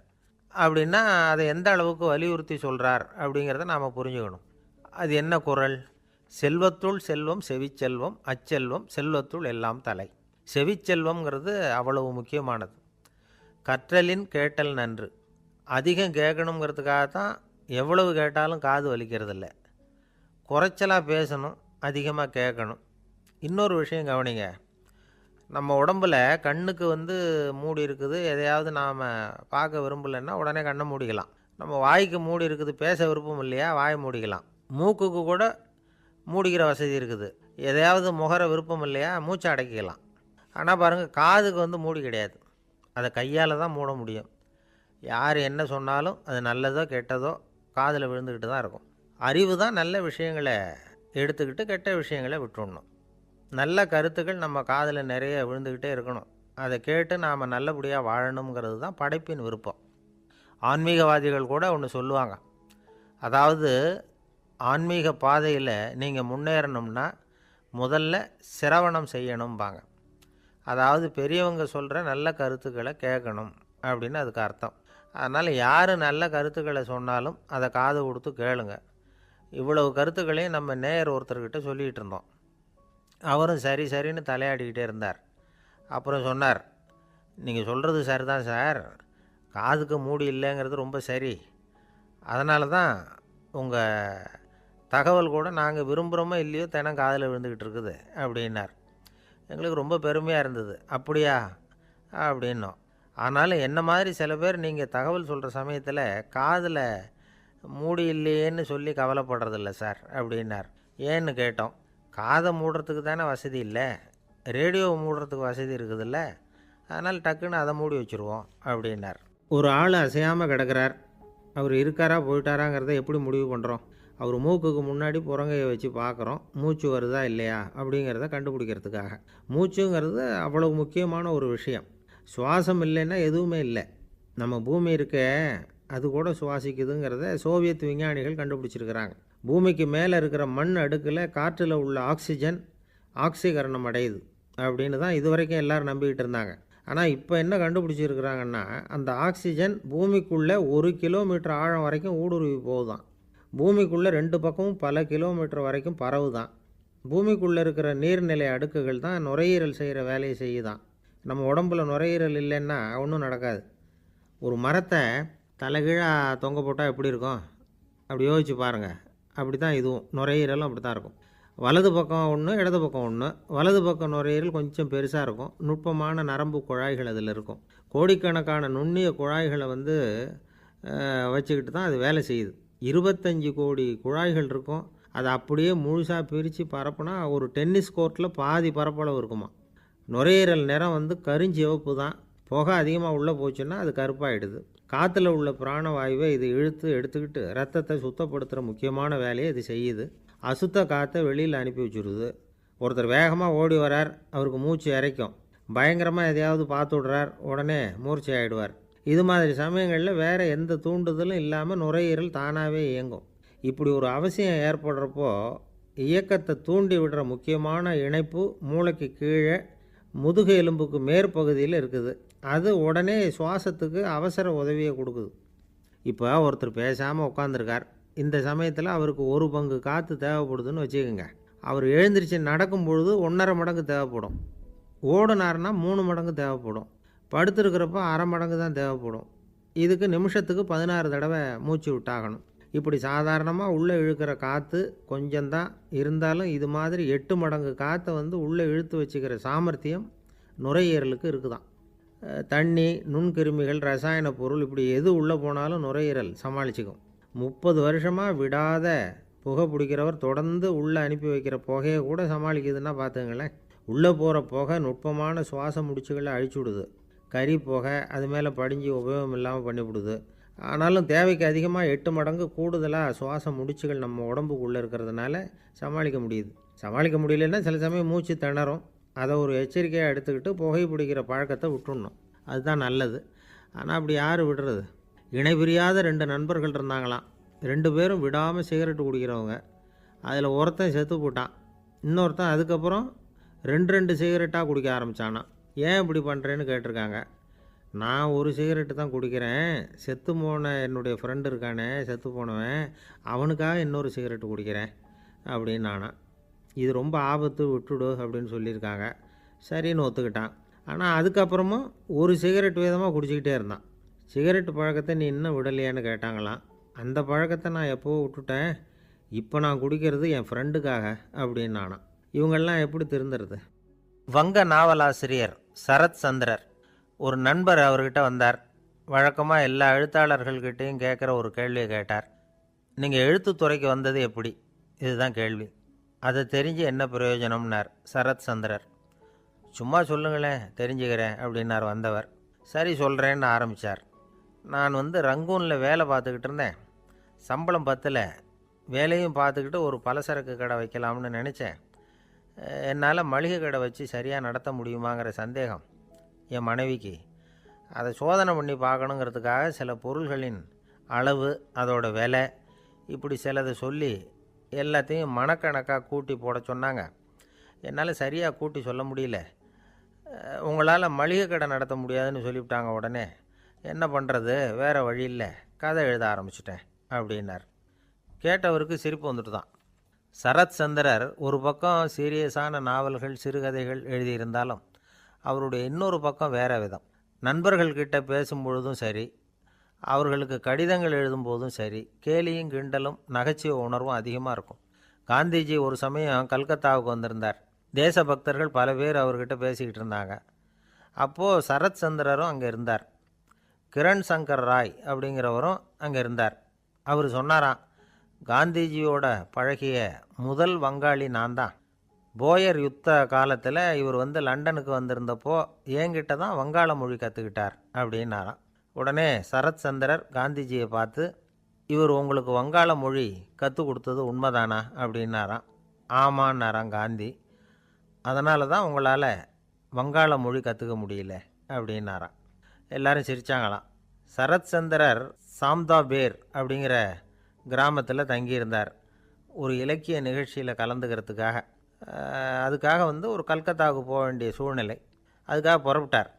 அப்படின்னா அதை எந்த அளவுக்கு வலியுறுத்தி சொல்கிறார் அப்படிங்கிறத நாம் புரிஞ்சுக்கணும். அது என்ன குறள்? செல்வத்துள் செல்வம் செவிச்செல்வம், அச்செல்வம் செல்வத்துள் எல்லாம் தலை. செவிச்செல்வம்ங்கிறது அவ்வளவு முக்கியமானது. கற்றலின் கேட்டல் நன்று. அதிகம் கேட்கணுங்கிறதுக்காக தான் எவ்வளவு கேட்டாலும் காது வலிக்கிறதில்ல. குறைச்சலாக பேசணும், அதிகமாக கேட்கணும். இன்னொரு விஷயம் கவனிங்க. நம்ம உடம்புல கண்ணுக்கு மூடி இருக்குது, எதையாவது நாம் பார்க்க விரும்பலைன்னா உடனே கண்ணை மூடிக்கலாம். நம்ம வாய்க்கு மூடி இருக்குது, பேச விருப்பம் இல்லையா, வாயை மூடிக்கலாம். மூக்குக்கு கூட மூடிக்கிற வசதி இருக்குது, எதையாவது முகர விருப்பம் இல்லையா, மூச்சை அடக்கிக்கலாம். ஆனால் பாருங்கள், காதுக்கு மூடி கிடையாது. அதை கையால் தான் மூட முடியும். யார் என்ன சொன்னாலும் அது நல்லதோ கெட்டதோ காதில் விழுந்துக்கிட்டு தான் இருக்கும். அறிவு தான் நல்ல விஷயங்களை எடுத்துக்கிட்டு கெட்ட விஷயங்களை விட்டுடணும். நல்ல கருத்துக்கள் நம்ம காதில் நிறைய விழுந்துக்கிட்டே இருக்கணும். அதை கேட்டு நாம் நல்லபடியாக வாழணுங்கிறது தான் படைப்பின் விருப்பம். ஆன்மீகவாதிகள் கூட ஒன்று சொல்லுவாங்க. அதாவது, ஆன்மீக பாதையில் நீங்கள் முன்னேறணும்னா முதல்ல சிரவணம் செய்யணும்பாங்க. அதாவது பெரியவங்க சொல்கிற நல்ல கருத்துக்களை கேட்கணும் அப்படின்னு அதுக்கு அர்த்தம். அதனால் யார் நல்ல கருத்துக்களை சொன்னாலும் அதை காது கொடுத்து கேளுங்க. இவ்வளவு கருத்துக்களையும் நம்ம நேயர் ஒருத்தர்கிட்ட சொல்லிகிட்டு இருந்தோம். அவரும் சரி சரின்னு தலையாடிக்கிட்டே இருந்தார். அப்புறம் சொன்னார், நீங்கள் சொல்கிறது சரிதான் சார், காதுக்கு மூடி இல்லைங்கிறது ரொம்ப சரி. அதனால தான் உங்கள் தகவல் கூட நாங்கள் விரும்புகிறோமோ இல்லையோ தினம் காதில் விழுந்துக்கிட்டு இருக்குது அப்படின்னார். எங்களுக்கு ரொம்ப பெருமையாக இருந்தது. அப்படியா அப்படின்னோம். ஆனாலும் என்ன மாதிரி சில பேர் நீங்கள் தகவல் சொல்கிற சமயத்தில் காதில் மூடி இல்லையேன்னு சொல்லி கவலைப்படுறதில்ல சார் அப்படின்னார். ஏன்னு கேட்டோம். காதை மூடுறதுக்கு தானே வசதி இல்லை, ரேடியோவை மூடுறதுக்கு வசதி இருக்குதுல்ல, அதனால் டக்குன்னு அதை மூடி வச்சுருவோம் அப்படின்னார். ஒரு ஆள் அசையாமல் கிடக்கிறார். அவர் இருக்காரா போயிட்டாராங்கிறத எப்படி முடிவு பண்ணுறோம்? அவர் மூக்குக்கு முன்னாடி புறங்கையை வச்சு பார்க்குறோம், மூச்சு வருதா இல்லையா அப்படிங்கிறத கண்டுபிடிக்கிறதுக்காக. மூச்சுங்கிறது அவ்வளவு முக்கியமான ஒரு விஷயம். சுவாசம் இல்லைன்னா எதுவுமே இல்லை. நம்ம பூமி இருக்க அது கூட சுவாசிக்குதுங்கிறத சோவியத் விஞ்ஞானிகள் கண்டுபிடிச்சிருக்கிறாங்க. பூமிக்கு மேலே இருக்கிற மண் அடுக்கில் காற்றில் உள்ள ஆக்சிஜன் ஆக்சிகரணம் அடையுது அப்படின்னு தான் இதுவரைக்கும் எல்லோரும் நம்பிக்கிட்டு இருந்தாங்க. ஆனால் இப்போ என்ன கண்டுபிடிச்சிருக்கிறாங்கன்னா, அந்த ஆக்சிஜன் பூமிக்குள்ளே 1 கிலோமீட்டர் ஆழம் வரைக்கும் ஊடுருவி போகுதான். பூமிக்குள்ளே 2 பக்கமும் பல கிலோமீட்டர் வரைக்கும் பரவுதான். பூமிக்குள்ளே இருக்கிற நீர்நிலை அடுக்குகள் தான் நுரையீரல் செய்கிற வேலையை செய்யுதான். நம்ம உடம்புல நுரையீரல் இல்லைன்னா ஒன்றும் நடக்காது. ஒரு மரத்தை தலைகீழாக தொங்க போட்டால் எப்படி இருக்கும்? அப்படி யோசிச்சு பாருங்கள். அப்படி தான் இதுவும், நுரையீரலும் அப்படி தான் இருக்கும். வலது பக்கம் ஒன்று, இடது பக்கம் ஒன்று. வலது பக்கம் நுரையீரல் கொஞ்சம் பெருசாக இருக்கும், நுட்பமான நரம்பு குழாய்கள் அதில் இருக்கும். கோடிக்கணக்கான நுண்ணிய குழாய்களை வச்சுக்கிட்டு தான் அது வேலை செய்யுது. 25 கோடி குழாய்கள் இருக்கும். அதை அப்படியே முழுசாக பிரித்து பரப்புனா ஒரு டென்னிஸ் கோர்ட்டில் பாதி பரப்பளவு இருக்குமா. நுரையீரல் நிறம் கருஞ்சிவப்பு தான். புகை அதிகமாக உள்ளே போச்சுன்னா அது கருப்பாயிடுது. காற்றுல உள்ள பிராணவாயுவை இது இழுத்து எடுத்துக்கிட்டு ரத்தத்தை சுத்தப்படுத்துகிற முக்கியமான வேலையை இது செய்யுது. அசுத்த காற்றை வெளியில் அனுப்பி வச்சுருது. ஒருத்தர் வேகமாக ஓடி வரார், அவருக்கு மூச்சு இறைக்கும். பயங்கரமாக எதையாவது பார்த்து விடுறார், உடனே மூர்ச்சை ஆகிடுவார். இது மாதிரி சமயங்களில் வேறு எந்த தூண்டுதலும் இல்லாமல் நுரையீரல் தானாகவே இயங்கும். இப்படி ஒரு அவசியம் ஏற்படுறப்போ இயக்கத்தை தூண்டி விடுற முக்கியமான இணைப்பு மூளைக்கு கீழே முதுகு எலும்புக்கு மேற்பகுதியில் இருக்குது. அது உடனே சுவாசத்துக்கு அவசர உதவியை கொடுக்குது. இப்போ ஒருத்தர் பேசாமல் உட்காந்துருக்கார். இந்த சமயத்தில் அவருக்கு 1 பங்கு காற்று தேவைப்படுதுன்னு வச்சுக்கோங்க. அவர் எழுந்திரிச்சு நடக்கும் பொழுது 1.5 மடங்கு தேவைப்படும். ஓடினார்னா 3 மடங்கு தேவைப்படும். படுத்துருக்கிறப்ப 1/2 மடங்கு தான் தேவைப்படும். இதுக்கு நிமிஷத்துக்கு 16 தடவை மூச்சு விட்டாகணும். இப்படி சாதாரணமாக உள்ளே இழுக்கிற காற்று கொஞ்சம்தான் இருந்தாலும் இது மாதிரி 8 மடங்கு காற்றை உள்ளே இழுத்து வச்சுக்கிற சாமர்த்தியம் நுரையீரலுக்கு இருக்குதான். தண்ணி, நுண்கிருமிகள், ரசாயன பொருள் இப்படி எது உள்ளே போனாலும் நுரையீரல் சமாளிச்சுக்கும். 30 வருஷமாக விடாத புகை பிடிக்கிறவர் தொடர்ந்து உள்ளே அனுப்பி வைக்கிற புகையை கூட சமாளிக்குதுன்னா பார்த்துங்களேன். உள்ளே போகிற புகை நுட்பமான சுவாச முடிச்சுகளை அழிச்சு விடுது. கறி புகை அது மேலே படிஞ்சு உபயோகம் இல்லாமல் பண்ணிவிடுது. ஆனாலும் தேவைக்கு அதிகமாக 8 மடங்கு கூடுதலாக சுவாச முடிச்சுகள் நம்ம உடம்புக்குள்ளே இருக்கிறதுனால சமாளிக்க முடியுது. சமாளிக்க முடியலன்னா சில சமயம் மூச்சு திணறும். அதை ஒரு எச்சரிக்கையாக எடுத்துக்கிட்டு புகை பிடிக்கிற பழக்கத்தை விட்டுடணும். அதுதான் நல்லது. ஆனால் அப்படி யார் விடுறது? இணை பிரியாத 2 நண்பர்கள் இருந்தாங்களாம். 2 பேரும் விடாமல் சிகரெட்டு குடிக்கிறவங்க. அதில் ஒருத்தன் செத்து போட்டான். இன்னொருத்தன் அதுக்கப்புறம் 2 சிகரெட்டாக குடிக்க ஆரம்பித்தானான். ஏன் இப்படி பண்ணுறேன்னு கேட்டிருக்காங்க. நான் ஒரு சிகரெட்டு தான் குடிக்கிறேன், செத்து போன என்னுடைய ஃப்ரெண்டு இருக்கானே செத்து போனவன், அவனுக்காக இன்னொரு சிகரெட்டு குடிக்கிறேன் அப்படின்னு நானா. இது ரொம்ப ஆபத்து, விட்டுடு அப்படின்னு சொல்லியிருக்காங்க. சரின்னு ஒத்துக்கிட்டான். ஆனால் அதுக்கப்புறமும் ஒரு சிகரெட் வீதமாக குடிச்சிக்கிட்டே இருந்தான். சிகரெட்டு பழக்கத்தை நீ இன்னும் விடலையான்னு கேட்டாங்களாம். அந்த பழக்கத்தை நான் எப்போவோ விட்டுட்டேன். இப்போ நான் குடிக்கிறது என் ஃப்ரெண்டுக்காக அப்படின்னு நானாம். இவங்கெல்லாம் எப்படி திருந்துறது? வங்க நாவலாசிரியர் சரத் சந்திரர் ஒரு நண்பர் அவர்கிட்ட வந்தார். வழக்கமாக எல்லா எழுத்தாளர்கள்கிட்டையும் கேட்குற ஒரு கேள்வியை கேட்டார். நீங்கள் எழுத்துத்துறைக்கு வந்தது எப்படி? இதுதான் கேள்வி. அதை தெரிஞ்சு என்ன பிரயோஜனம்னார் சரத் சந்திரர். சும்மா சொல்லுங்களேன், தெரிஞ்சுக்கிறேன் அப்படின்னார் வந்தவர். சரி சொல்கிறேன்னு ஆரம்பித்தார். நான் ரங்கூனில் வேலை பார்த்துக்கிட்டு இருந்தேன். சம்பளம் பத்தல. வேலையும் பார்த்துக்கிட்டு ஒரு பலசரக்கு கடை வைக்கலாம்னு நினச்சேன். என்னால் மளிகை கடை வச்சு சரியாக நடத்த முடியுமாங்கிற சந்தேகம் என் மனைவிக்கு. அதை சோதனை பண்ணி பார்க்கணுங்கிறதுக்காக சில பொருள்களின் அளவு, அதோட விலை, இப்படி சிலதை சொல்லி எல்லாத்தையும் மனக்கணக்காக கூட்டி போட சொன்னாங்க. என்னால் சரியாக கூட்டி சொல்ல முடியல. உங்களால் மளிகை கடை நடத்த முடியாதுன்னு சொல்லிவிட்டாங்க. உடனே என்ன பண்ணுறது, வேறு வழி இல்லை, கதை எழுத ஆரம்பிச்சிட்டேன் அப்படின்னார். கேட்டவருக்கு சிரிப்பு வந்துட்டு தான். சரத் சந்திரர் ஒரு பக்கம் சீரியஸான நாவல்கள், சிறுகதைகள் எழுதியிருந்தாலும் அவருடைய இன்னொரு பக்கம் வேறு விதம். நண்பர்கள்கிட்ட பேசும்பொழுதும் சரி, அவர்களுக்கு கடிதங்கள் எழுதும்போதும் சரி, கேலியும் கிண்டலும் நகைச்சுவை உணர்வும் அதிகமாக இருக்கும். காந்திஜி ஒரு சமயம் கல்கத்தாவுக்கு வந்திருந்தார். தேசபக்தர்கள் பல பேர் அவர்கிட்ட பேசிக்கிட்டு இருந்தாங்க. அப்போது சரத் சந்திரரும் அங்கே இருந்தார். கிரண் சங்கர் ராய் அப்படிங்கிறவரும் அங்கே இருந்தார். அவர் சொன்னாராம், காந்திஜியோட பழகிய முதல் வங்காளி நான் தான். போயர் யுத்த காலத்தில் இவர் லண்டனுக்கு வந்திருந்தப்போ என்கிட்ட தான் வங்காள மொழி கற்றுக்கிட்டார் அப்படின்னாராம். உடனே சரத் சந்திரர் காந்திஜியை பார்த்து, இவர் உங்களுக்கு வங்காள மொழி கற்றுக் கொடுத்தது உண்மைதானா அப்படின்னாராம். ஆமான்னாராம் காந்தி. அதனால தான் உங்களால் வங்காள மொழி கற்றுக்க முடியல அப்படின்னாராம். எல்லாரும் சிரித்தாங்களாம். சரத் சந்திரர் சாம்தாபேர் அப்படிங்கிற கிராமத்தில் தங்கியிருந்தார். ஒரு இலக்கிய நிகழ்ச்சியில் கலந்துக்கிறதுக்காக. அதுக்காக ஒரு கல்கத்தாவுக்கு போக வேண்டிய சூழ்நிலை. அதுக்காக புறப்பட்டார்.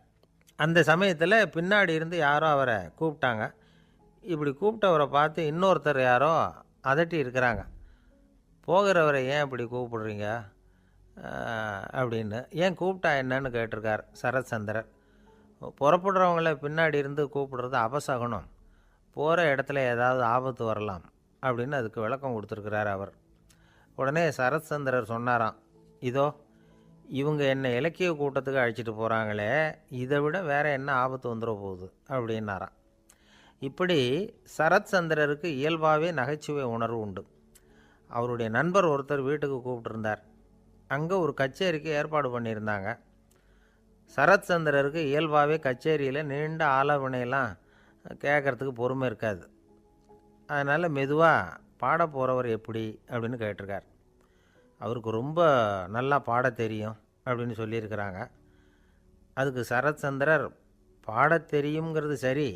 அந்த சமயத்தில் பின்னாடி இருந்து யாரோ அவரை கூப்பிட்டாங்க. இப்படி கூப்பிட்டவரை பார்த்து இன்னொருத்தர் யாரோ அதட்டி இருக்கிறாங்க. போகிறவரை ஏன் இப்படி கூப்பிடுறீங்க அப்படின்னு. ஏன் கூப்பிட்டா என்னன்னு கேட்டிருக்கார் சரத் சந்திரர். புறப்படுறவங்கள பின்னாடி இருந்து கூப்பிடுறது அபசகுனம், போகிற இடத்துல ஏதாவது ஆபத்து வரலாம் அப்படின்னு அதுக்கு விளக்கம் கொடுத்துருக்கிறார் அவர். உடனே சரத் சந்திரர் சொன்னாராம், இதோ இவங்க என்னை இலக்கிய கூட்டத்துக்கு அழைச்சிட்டு போகிறாங்களே, இதை விட வேறு என்ன ஆபத்து வந்துட போகுது அப்படின்னாராம். இப்படி சரத் சந்திரருக்கு இயல்பாகவே நகைச்சுவை உணர்வு உண்டு. அவருடைய நண்பர் ஒருத்தர் வீட்டுக்கு கூப்பிட்டுருந்தார். அங்கே ஒரு கச்சேரிக்கு ஏற்பாடு பண்ணியிருந்தாங்க. சரத் சந்திரருக்கு இயல்பாகவே கச்சேரியில் நீண்ட ஆலோசனையெல்லாம் கேட்குறதுக்கு பொறுமை இருக்காது. அதனால் மெதுவாக பாட போகிறவர் எப்படி அப்படின்னு கேட்டிருக்கார். அவருக்கு ரொம்ப நல்லா பாட தெரியும் அப்படின்னு சொல்லியிருக்கிறாங்க. அதுக்கு சரத் சந்திரர், பாட தெரியுங்கிறது சரி,